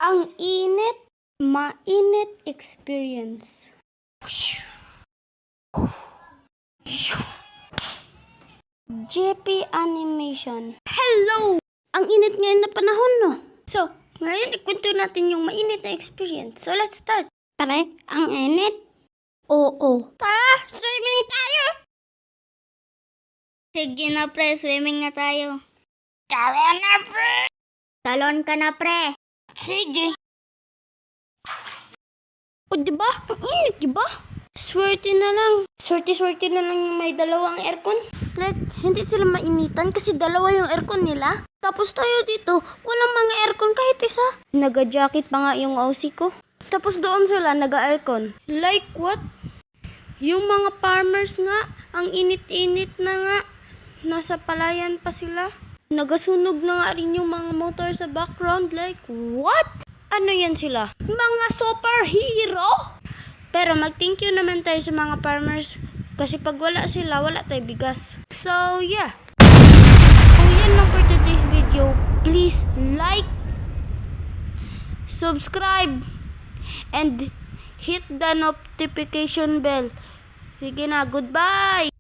Ang init, mainit experience. JP Animation. Hello! Ang init ngayon na panahon, no? So, ngayon ikwento natin yung mainit na experience. So, let's start. Pare, ang init? Oo. Tara, swimming tayo! Sige na, pre. Swimming na tayo. Tara na, pre! Talon ka na, pre. Sige. O, diba? Ang init, diba? Swerte na lang. Swerte na lang yung may dalawang aircon. Like, hindi sila mainitan kasi dalawa yung aircon nila. Tapos tayo dito, walang mga aircon kahit isa. Naga-jacket pa nga yung OC ko. Tapos doon sila naga-aircon. Like what? Yung mga farmers nga, ang init-init na nga. Nasa palayan pa sila. Nagasunog na nga rin yung mga motor sa background. Like, what? Ano yan sila? Mga superhero? Pero mag-thank you naman tayo sa mga farmers. Kasi pag wala sila, wala tayo bigas. So, yeah. Kung yan lang for today's video, please like, subscribe, and hit the notification bell. Sige na, goodbye!